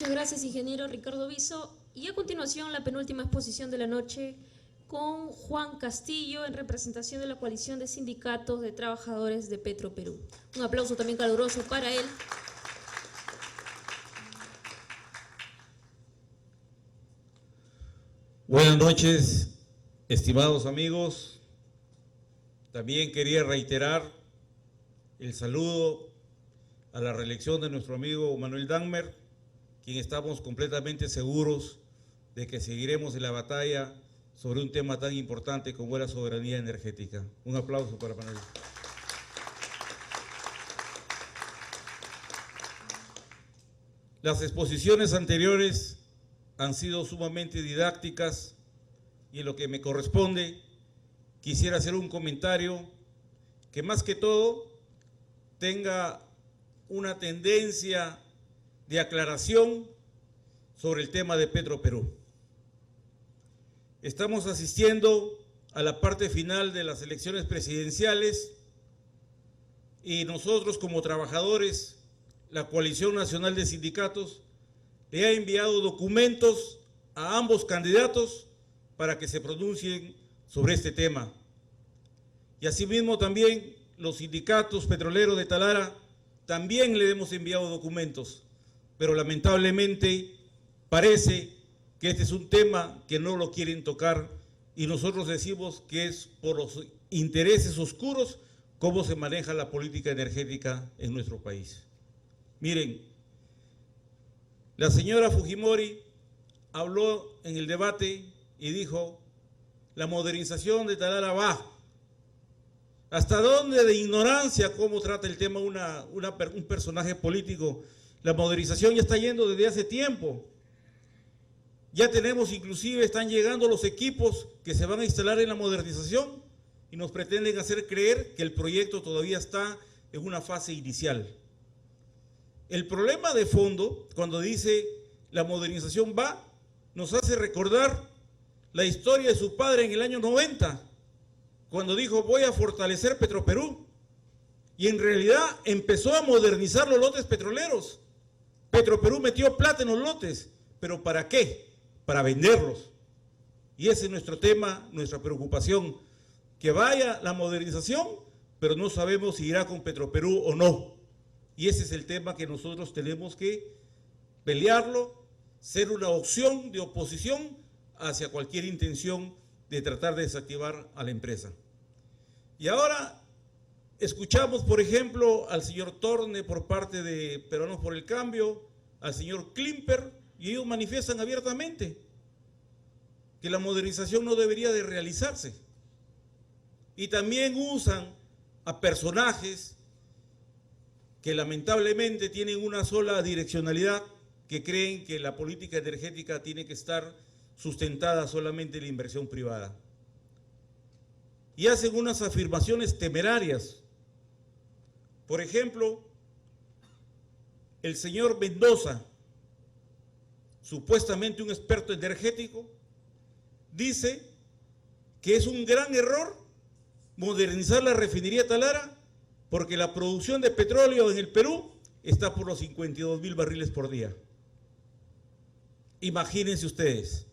Muchas gracias, ingeniero Ricardo Viso. Y a continuación, la penúltima exposición de la noche con Juan Castillo en representación de la Coalición de Sindicatos de Trabajadores de Petroperú. Un aplauso también caluroso para él. Buenas noches, estimados amigos. También quería reiterar el saludo a la reelección de nuestro amigo Manuel Dagmer, quien estamos completamente seguros de que seguiremos en la batalla sobre un tema tan importante como la soberanía energética. Un aplauso para Manuel. Las exposiciones anteriores han sido sumamente didácticas y en lo que me corresponde quisiera hacer un comentario que más que todo tenga una tendencia de aclaración sobre el tema de Petroperú. Estamos asistiendo a la parte final de las elecciones presidenciales y nosotros como trabajadores, la Coalición Nacional de Sindicatos, le ha enviado documentos a ambos candidatos para que se pronuncien sobre este tema. Y asimismo también los sindicatos petroleros de Talara también le hemos enviado documentos, pero lamentablemente parece que este es un tema que no lo quieren tocar y nosotros decimos que es por los intereses oscuros cómo se maneja la política energética en nuestro país. Miren, la señora Fujimori habló en el debate y dijo, la modernización de Talara va. ¿Hasta dónde de ignorancia cómo trata el tema un personaje político? La modernización ya está yendo desde hace tiempo. Ya tenemos, inclusive, están llegando los equipos que se van a instalar en la modernización y nos pretenden hacer creer que el proyecto todavía está en una fase inicial. El problema de fondo, cuando dice la modernización va, nos hace recordar la historia de su padre en el año 90, cuando dijo voy a fortalecer Petroperú. Y en realidad empezó a modernizar los lotes petroleros. Petroperú metió plata en los lotes, ¿pero para qué? Para venderlos. Y ese es nuestro tema, nuestra preocupación, que vaya la modernización, pero no sabemos si irá con Petroperú o no. Y ese es el tema que nosotros tenemos que pelearlo, ser una opción de oposición hacia cualquier intención de tratar de desactivar a la empresa. Y ahora escuchamos, por ejemplo, al señor Torne por parte de Peruanos por el Cambio, al señor Klimper, y ellos manifiestan abiertamente que la modernización no debería de realizarse. Y también usan a personajes que lamentablemente tienen una sola direccionalidad, que creen que la política energética tiene que estar sustentada solamente en la inversión privada. Y hacen unas afirmaciones temerarias. Por ejemplo, el señor Mendoza, supuestamente un experto energético, dice que es un gran error modernizar la refinería Talara porque la producción de petróleo en el Perú está por los 52.000 barriles por día. Imagínense ustedes,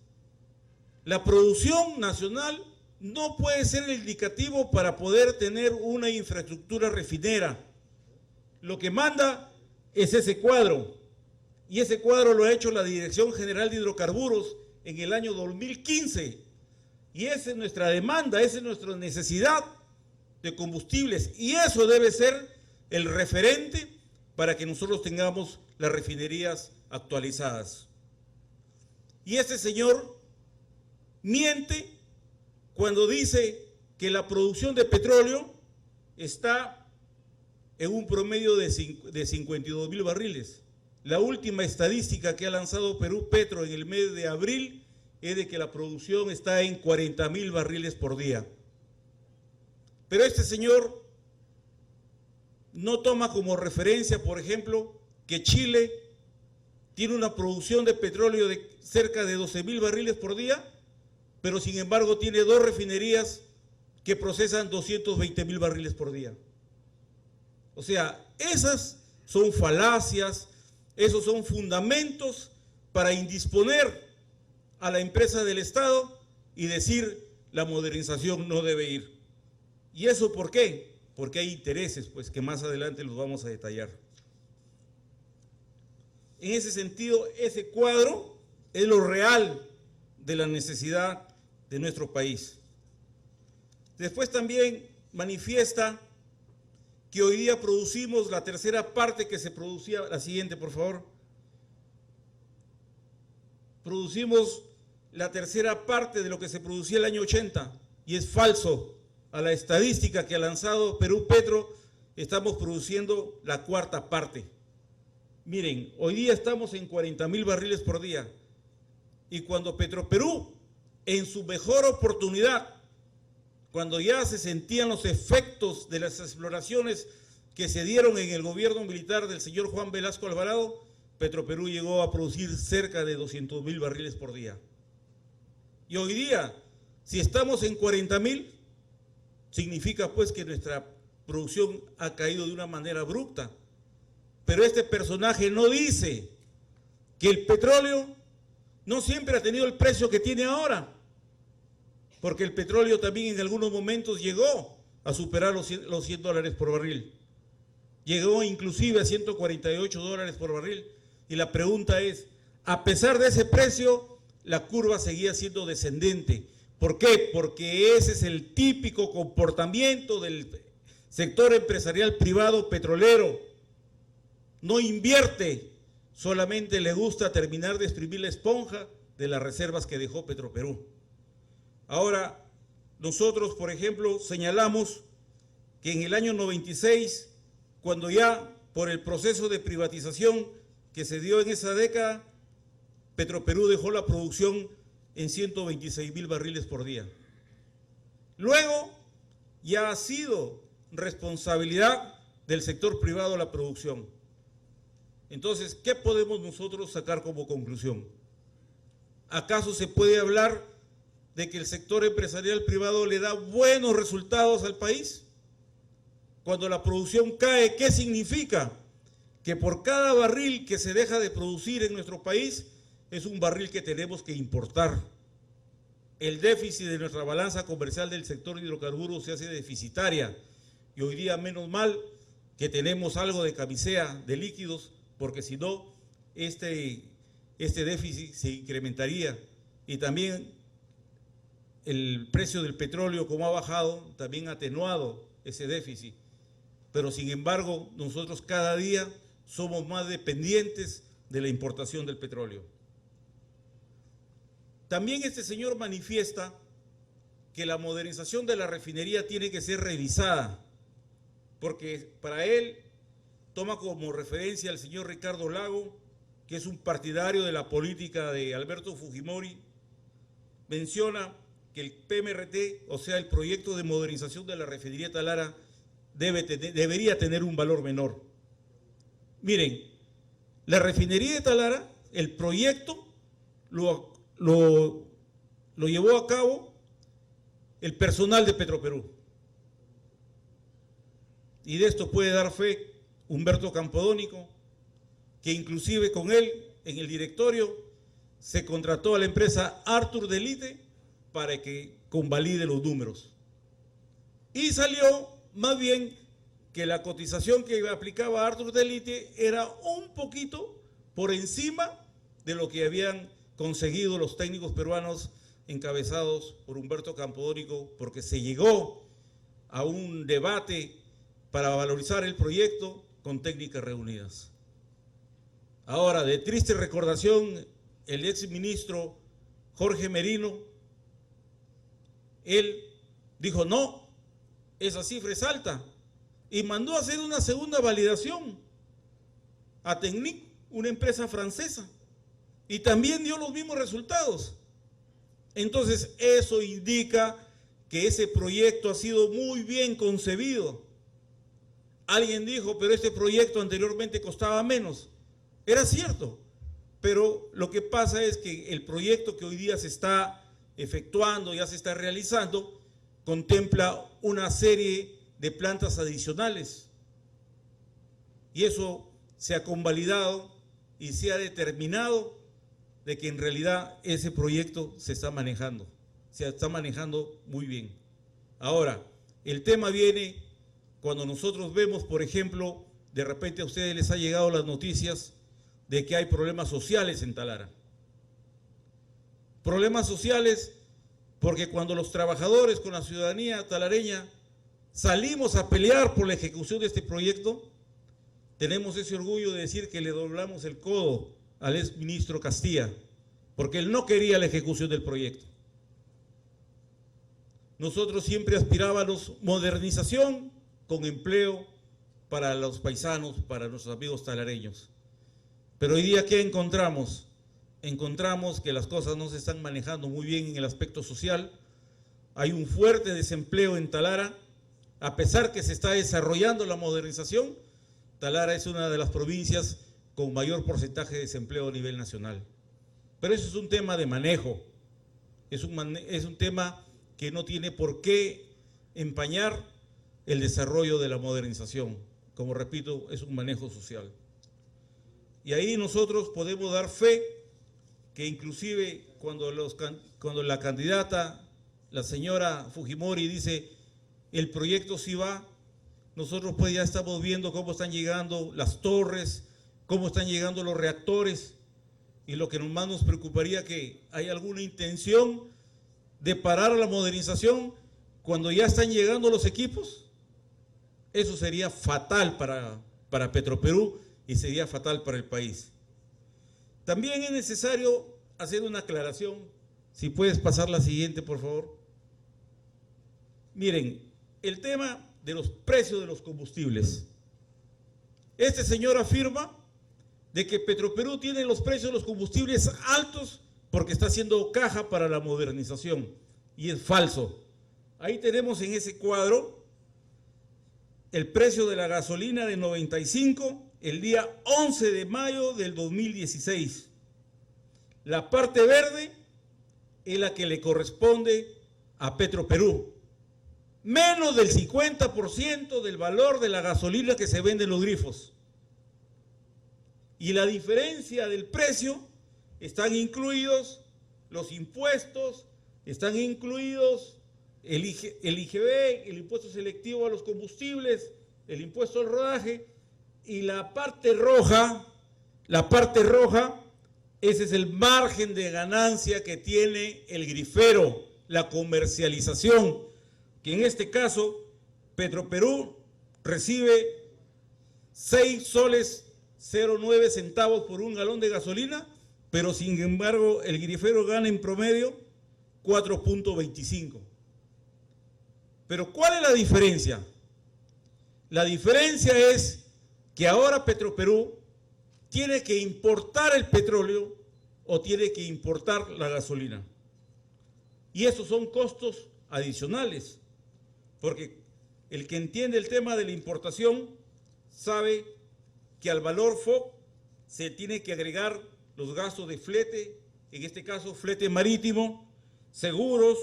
la producción nacional no puede ser el indicativo para poder tener una infraestructura refinera. Lo que manda es ese cuadro, y ese cuadro lo ha hecho la Dirección General de Hidrocarburos en el año 2015, y esa es nuestra demanda, esa es nuestra necesidad de combustibles, y eso debe ser el referente para que nosotros tengamos las refinerías actualizadas. Y este señor miente cuando dice que la producción de petróleo está en un promedio de 52.000 barriles. La última estadística que ha lanzado Perú Petro en el mes de abril es de que la producción está en 40.000 barriles por día. Pero este señor no toma como referencia, por ejemplo, que Chile tiene una producción de petróleo de cerca de 12.000 barriles por día, pero sin embargo tiene 2 refinerías que procesan 220.000 barriles por día. O sea, esas son falacias, esos son fundamentos para indisponer a la empresa del Estado y decir la modernización no debe ir. ¿Y eso por qué? Porque hay intereses, pues, que más adelante los vamos a detallar. En ese sentido, ese cuadro es lo real de la necesidad de nuestro país. Después también manifiesta que hoy día producimos la tercera parte que se producía, la siguiente por favor. Producimos la tercera parte de lo que se producía el año 80 y es falso. A la estadística que ha lanzado Perú Petro, estamos produciendo la cuarta parte. Miren, hoy día estamos en 40.000 barriles por día y cuando Petroperú, en su mejor oportunidad, cuando ya se sentían los efectos de las exploraciones que se dieron en el gobierno militar del señor Juan Velasco Alvarado, Petroperú llegó a producir cerca de 200.000 barriles por día. Y hoy día, si estamos en 40.000, significa pues que nuestra producción ha caído de una manera abrupta. Pero este personaje no dice que el petróleo no siempre ha tenido el precio que tiene ahora, porque el petróleo también en algunos momentos llegó a superar los $100 por barril. Llegó inclusive a $148 por barril. Y la pregunta es, a pesar de ese precio, la curva seguía siendo descendente. ¿Por qué? Porque ese es el típico comportamiento del sector empresarial privado petrolero. No invierte, solamente le gusta terminar de exprimir la esponja de las reservas que dejó Petroperú. Ahora, nosotros, por ejemplo, señalamos que en el año 96, cuando ya por el proceso de privatización que se dio en esa década, Petroperú dejó la producción en 126.000 barriles por día. Luego, ya ha sido responsabilidad del sector privado la producción. Entonces, ¿qué podemos nosotros sacar como conclusión? ¿Acaso se puede hablar de que el sector empresarial privado le da buenos resultados al país? Cuando la producción cae, ¿qué significa? Que por cada barril que se deja de producir en nuestro país, es un barril que tenemos que importar. El déficit de nuestra balanza comercial del sector hidrocarburos se hace deficitaria. Y hoy día, menos mal, que tenemos algo de camisea de líquidos, porque si no, este déficit se incrementaría. Y también el precio del petróleo, como ha bajado, también ha atenuado ese déficit. Pero sin embargo, nosotros cada día somos más dependientes de la importación del petróleo. También este señor manifiesta que la modernización de la refinería tiene que ser revisada, porque para él toma como referencia al señor Ricardo Lago, que es un partidario de la política de Alberto Fujimori. Menciona que el PMRT, o sea, el proyecto de modernización de la refinería Talara, debería tener un valor menor. Miren, la refinería de Talara, el proyecto lo llevó a cabo el personal de Petroperú. Y de esto puede dar fe Humberto Campodónico, que inclusive con él en el directorio se contrató a la empresa Arthur Delite para que convalide los números. Y salió más bien que la cotización que aplicaba Arthur Delite era un poquito por encima de lo que habían conseguido los técnicos peruanos encabezados por Humberto Campodónico, porque se llegó a un debate para valorizar el proyecto con técnicas reunidas. Ahora, de triste recordación, el ex ministro Jorge Merino, él dijo no, esa cifra es alta, y mandó a hacer una segunda validación a Technip, una empresa francesa, y también dio los mismos resultados. Entonces, eso indica que ese proyecto ha sido muy bien concebido. Alguien dijo, pero este proyecto anteriormente costaba menos. Era cierto, pero lo que pasa es que el proyecto que hoy día se está efectuando, ya se está realizando, contempla una serie de plantas adicionales. Y eso se ha convalidado y se ha determinado de que en realidad ese proyecto se está manejando muy bien. Ahora, el tema viene cuando nosotros vemos, por ejemplo, de repente a ustedes les ha llegado las noticias de que hay problemas sociales en Talara. Problemas sociales porque cuando los trabajadores con la ciudadanía talareña salimos a pelear por la ejecución de este proyecto, tenemos ese orgullo de decir que le doblamos el codo al exministro Castilla, porque él no quería la ejecución del proyecto. Nosotros siempre aspirábamos modernización con empleo para los paisanos, para nuestros amigos talareños. Pero hoy día, ¿qué encontramos? Encontramos que las cosas no se están manejando muy bien en el aspecto social. Hay un fuerte desempleo en Talara. A pesar que se está desarrollando la modernización, Talara es una de las provincias con mayor porcentaje de desempleo a nivel nacional. Pero eso es un tema de manejo. Es un tema que no tiene por qué empañar el desarrollo de la modernización. Como repito, es un manejo social. Y ahí nosotros podemos dar fe que inclusive cuando la candidata, la señora Fujimori, dice el proyecto sí va, nosotros pues ya estamos viendo cómo están llegando las torres, cómo están llegando los reactores, y lo que más nos preocuparía que hay alguna intención de parar la modernización cuando ya están llegando los equipos. Eso sería fatal para Petroperú y sería fatal para el país. También es necesario hacer una aclaración. Si puedes pasar la siguiente, por favor. Miren, el tema de los precios de los combustibles. Este señor afirma de que Petroperú tiene los precios de los combustibles altos porque está haciendo caja para la modernización. Y es falso. Ahí tenemos en ese cuadro el precio de la gasolina de 95 el día 11 de mayo del 2016. La parte verde es la que le corresponde a Petroperú. Menos del 50% del valor de la gasolina que se vende en los grifos. Y la diferencia del precio están incluidos los impuestos, están incluidos el IGB, el impuesto selectivo a los combustibles, el impuesto al rodaje, y la parte roja, ese es el margen de ganancia que tiene el grifero, la comercialización, que en este caso Petroperú recibe 6 soles 0,9 centavos por un galón de gasolina, pero sin embargo el grifero gana en promedio 4.25. Pero ¿cuál es la diferencia? La diferencia es que ahora Petroperú tiene que importar el petróleo o tiene que importar la gasolina. Y esos son costos adicionales, porque el que entiende el tema de la importación sabe que al valor FOB se tiene que agregar los gastos de flete, en este caso flete marítimo, seguros,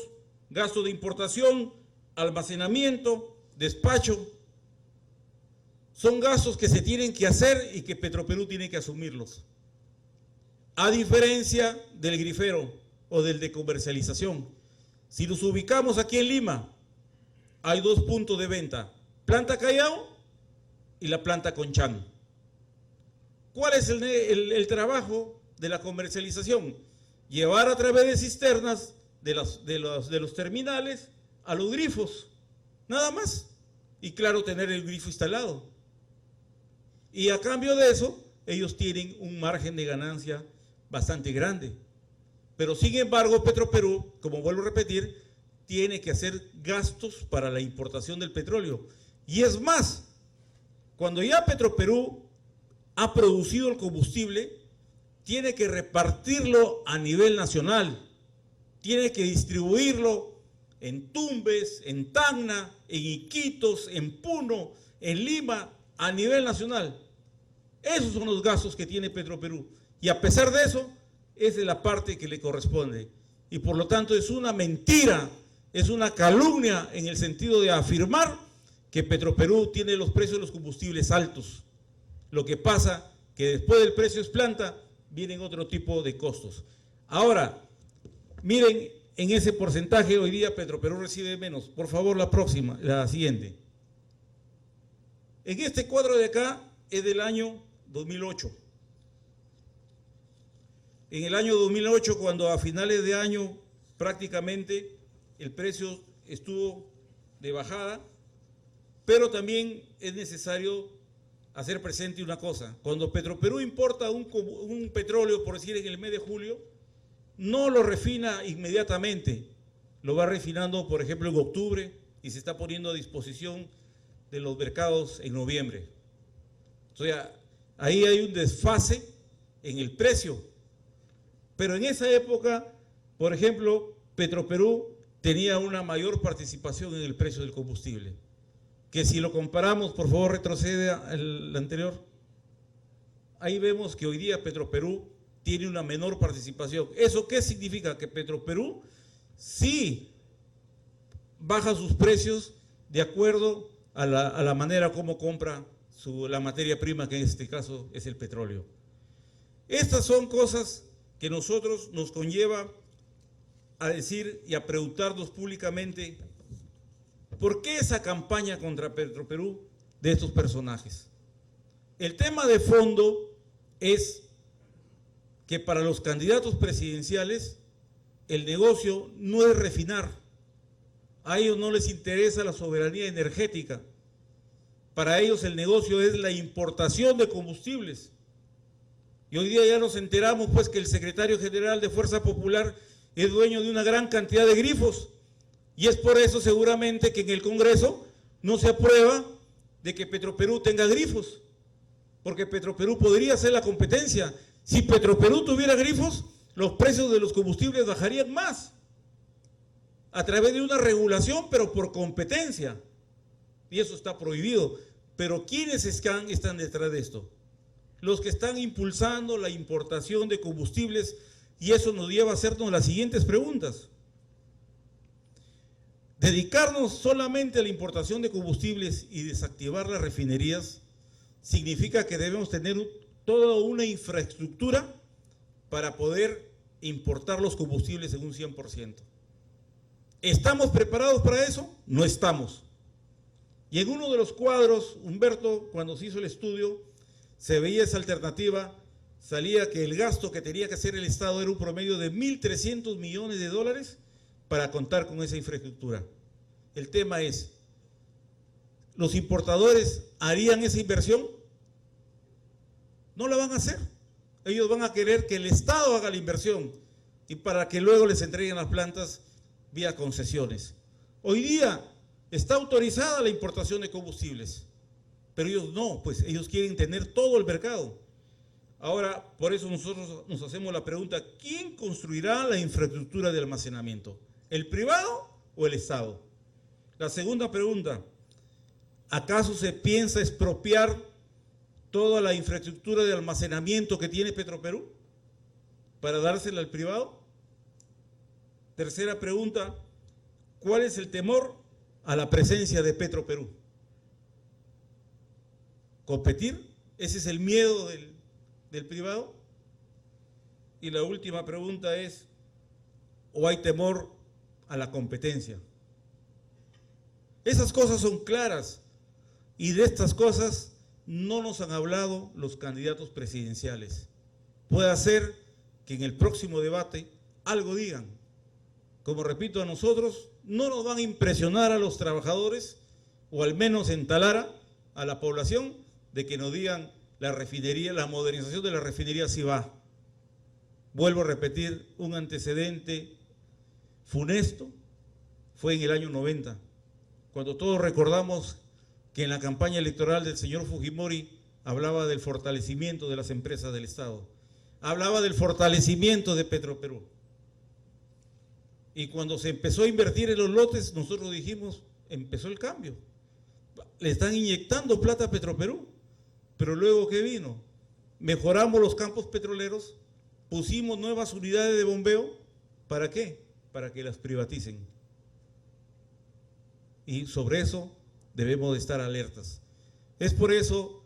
gastos de importación, almacenamiento, despacho. Son gastos que se tienen que hacer y que Petroperú tiene que asumirlos. A diferencia del grifero o del de comercialización. Si nos ubicamos aquí en Lima, hay 2 puntos de venta, Planta Callao y la Planta Conchán. ¿Cuál es el trabajo de la comercialización? Llevar a través de cisternas de los terminales a los grifos, nada más. Y claro, tener el grifo instalado. Y a cambio de eso, ellos tienen un margen de ganancia bastante grande. Pero sin embargo, Petroperú, como vuelvo a repetir, tiene que hacer gastos para la importación del petróleo. Y es más, cuando ya Petroperú ha producido el combustible, tiene que repartirlo a nivel nacional, tiene que distribuirlo en Tumbes, en Tacna, en Iquitos, en Puno, en Lima, a nivel nacional. Esos son los gastos que tiene Petroperú. Y a pesar de eso, esa es la parte que le corresponde. Y por lo tanto es una mentira, es una calumnia en el sentido de afirmar que Petroperú tiene los precios de los combustibles altos. Lo que pasa que después del precio es planta, vienen otro tipo de costos. Ahora, miren, en ese porcentaje hoy día Petroperú recibe menos. Por favor, la próxima, la siguiente. En este cuadro de acá es del año 2008. En el año 2008, cuando a finales de año prácticamente el precio estuvo de bajada, pero también es necesario hacer presente una cosa. Cuando Petroperú importa un petróleo, por decir en el mes de julio, no lo refina inmediatamente, lo va refinando, por ejemplo, en octubre y se está poniendo a disposición de los mercados en noviembre. O sea, ahí hay un desfase en el precio. Pero en esa época, por ejemplo, Petroperú tenía una mayor participación en el precio del combustible. Que si lo comparamos, por favor retrocede al anterior, ahí vemos que hoy día Petroperú tiene una menor participación. ¿Eso qué significa? Que Petroperú sí baja sus precios de acuerdo a la manera como compra la materia prima, que en este caso es el petróleo. Estas son cosas que nosotros nos conlleva a decir y a preguntarnos públicamente ¿por qué esa campaña contra Petroperú de estos personajes? El tema de fondo es que para los candidatos presidenciales el negocio no es refinar. A ellos no les interesa la soberanía energética. Para ellos el negocio es la importación de combustibles. Y hoy día ya nos enteramos pues que el secretario general de Fuerza Popular es dueño de una gran cantidad de grifos. Y es por eso seguramente que en el Congreso no se aprueba de que Petroperú tenga grifos. Porque Petroperú podría ser la competencia. Si Petroperú tuviera grifos, los precios de los combustibles bajarían más. A través de una regulación, pero por competencia. Y eso está prohibido. Pero ¿quiénes están detrás de esto? Los que están impulsando la importación de combustibles, y eso nos lleva a hacernos las siguientes preguntas. Dedicarnos solamente a la importación de combustibles y desactivar las refinerías significa que debemos tener toda una infraestructura para poder importar los combustibles en un 100%. ¿Estamos preparados para eso? No estamos. Y en uno de los cuadros, Humberto, cuando se hizo el estudio, se veía esa alternativa, salía que el gasto que tenía que hacer el Estado era un promedio de 1.300 millones de dólares para contar con esa infraestructura. El tema es, ¿los importadores harían esa inversión? No la van a hacer. Ellos van a querer que el Estado haga la inversión y para que luego les entreguen las plantas vía concesiones. Hoy día está autorizada la importación de combustibles, pero ellos no, pues ellos quieren tener todo el mercado. Ahora, por eso nosotros nos hacemos la pregunta, ¿quién construirá la infraestructura de almacenamiento? ¿El privado o el Estado? La segunda pregunta, ¿acaso se piensa expropiar toda la infraestructura de almacenamiento que tiene Petroperú para dársela al privado? Tercera pregunta, ¿cuál es el temor a la presencia de Petroperú? ¿Competir? ¿Ese es el miedo del privado? Y la última pregunta es, ¿o hay temor a la competencia? Esas cosas son claras y de estas cosas no nos han hablado los candidatos presidenciales. Puede ser que en el próximo debate algo digan. Como repito, a nosotros no nos van a impresionar a los trabajadores, o al menos en Talara, a la población, de que nos digan la refinería, la modernización de la refinería sí va. Vuelvo a repetir, un antecedente funesto fue en el año 90, cuando todos recordamos que en la campaña electoral del señor Fujimori hablaba del fortalecimiento de las empresas del Estado, hablaba del fortalecimiento de Petroperú. Y cuando se empezó a invertir en los lotes, nosotros dijimos, empezó el cambio. Le están inyectando plata a Petroperú. Pero luego, ¿qué vino? Mejoramos los campos petroleros, pusimos nuevas unidades de bombeo. ¿Para qué? Para que las privaticen. Y sobre eso debemos de estar alertas. Es por eso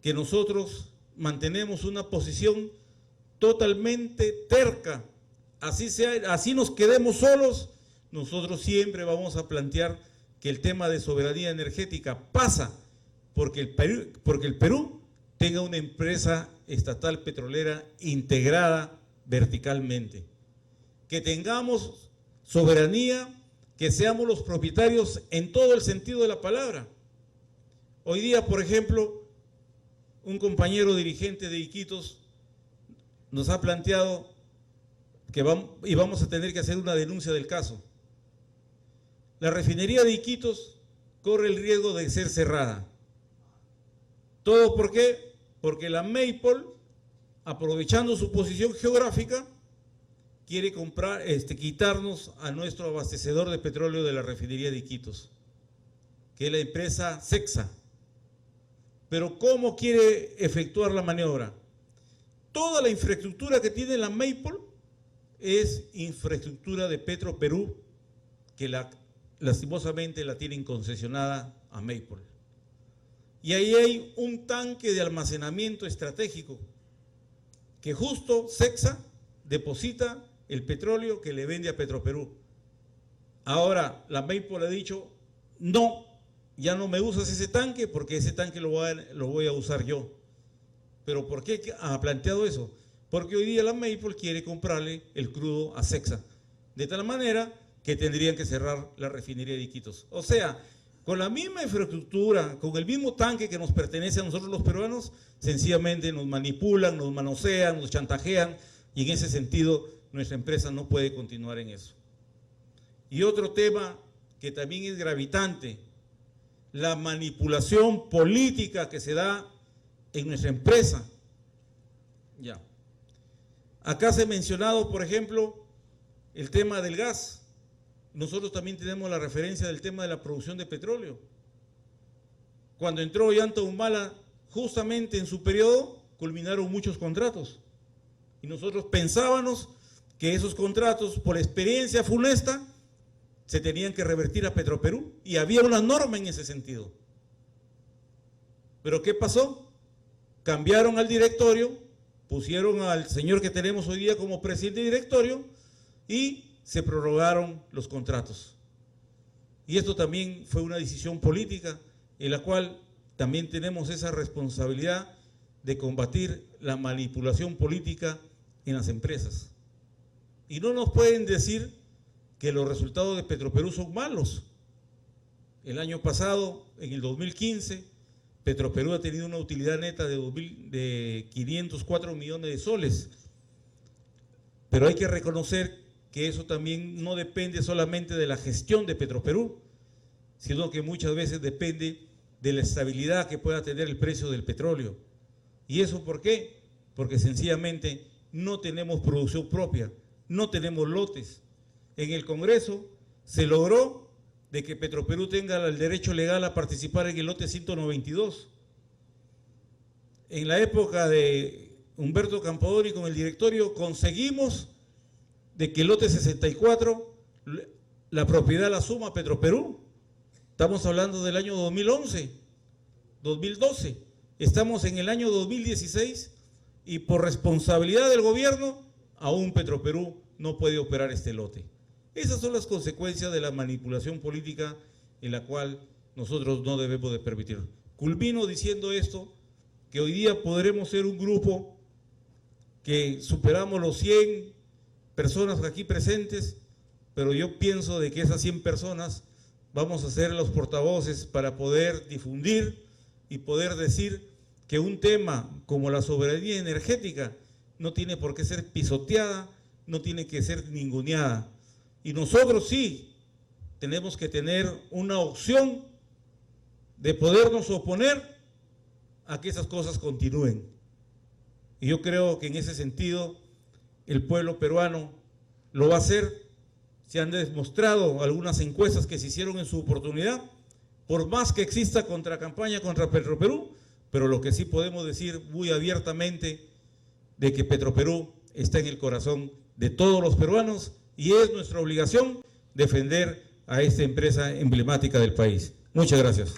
que nosotros mantenemos una posición totalmente terca, así sea, así nos quedemos solos, nosotros siempre vamos a plantear que el tema de soberanía energética pasa porque el Perú tenga una empresa estatal petrolera integrada verticalmente, que tengamos soberanía, que seamos los propietarios en todo el sentido de la palabra. Hoy día, por ejemplo, un compañero dirigente de Iquitos nos ha planteado que vamos a tener que hacer una denuncia del caso. La refinería de Iquitos corre el riesgo de ser cerrada. ¿Todo por qué? Porque la Maypol, aprovechando su posición geográfica, quiere quitarnos a nuestro abastecedor de petróleo de la refinería de Iquitos, que es la empresa CEXA. Pero ¿cómo quiere efectuar la maniobra? Toda la infraestructura que tiene la Maypol es infraestructura de Petroperú, que lastimosamente la tienen concesionada a Maypol. Y ahí hay un tanque de almacenamiento estratégico que justo CEXA deposita el petróleo que le vende a Petroperú. Ahora la Maypol ha dicho, no, ya no me usas ese tanque porque ese tanque lo voy a usar yo. ¿Pero por qué ha planteado eso? Porque hoy día la Maypol quiere comprarle el crudo a CEXA, de tal manera que tendrían que cerrar la refinería de Iquitos. O sea, con la misma infraestructura, con el mismo tanque que nos pertenece a nosotros los peruanos, sencillamente nos manipulan, nos manosean, nos chantajean, y en ese sentido nuestra empresa no puede continuar en eso. Y otro tema que también es gravitante, la manipulación política que se da en nuestra empresa. Ya. Acá se ha mencionado, por ejemplo, el tema del gas. Nosotros también tenemos la referencia del tema de la producción de petróleo. Cuando entró Ollanta Humala, justamente en su periodo, culminaron muchos contratos. Y nosotros pensábamos que esos contratos, por experiencia funesta, se tenían que revertir a Petroperú. Y había una norma en ese sentido. ¿Pero qué pasó? Cambiaron al directorio, pusieron al señor que tenemos hoy día como presidente de directorio y se prorrogaron los contratos. Y esto también fue una decisión política en la cual también tenemos esa responsabilidad de combatir la manipulación política en las empresas. Y no nos pueden decir que los resultados de Petroperú son malos. El año pasado, en el 2015, Petroperú ha tenido una utilidad neta de 504 millones de soles. Pero hay que reconocer que eso también no depende solamente de la gestión de Petroperú, sino que muchas veces depende de la estabilidad que pueda tener el precio del petróleo. ¿Y eso por qué? Porque sencillamente no tenemos producción propia, no tenemos lotes. En el Congreso se logró de que Petroperú tenga el derecho legal a participar en el lote 192. En la época de Humberto Campodóni con el directorio conseguimos de que el lote 64, la propiedad la suma Petroperú. Estamos hablando del año 2011, 2012. Estamos en el año 2016 y por responsabilidad del gobierno, aún Petroperú no puede operar este lote. Esas son las consecuencias de la manipulación política en la cual nosotros no debemos de permitir. Culmino diciendo esto, que hoy día podremos ser un grupo que superamos los 100 personas aquí presentes, pero yo pienso de que esas 100 personas vamos a ser los portavoces para poder difundir y poder decir que un tema como la soberanía energética no tiene por qué ser pisoteada, no tiene que ser ninguneada. Y nosotros sí tenemos que tener una opción de podernos oponer a que esas cosas continúen. Y yo creo que en ese sentido el pueblo peruano lo va a hacer. Se han demostrado algunas encuestas que se hicieron en su oportunidad, por más que exista contracampaña contra Petroperú, pero lo que sí podemos decir muy abiertamente de que Petroperú está en el corazón de todos los peruanos y es nuestra obligación defender a esta empresa emblemática del país. Muchas gracias.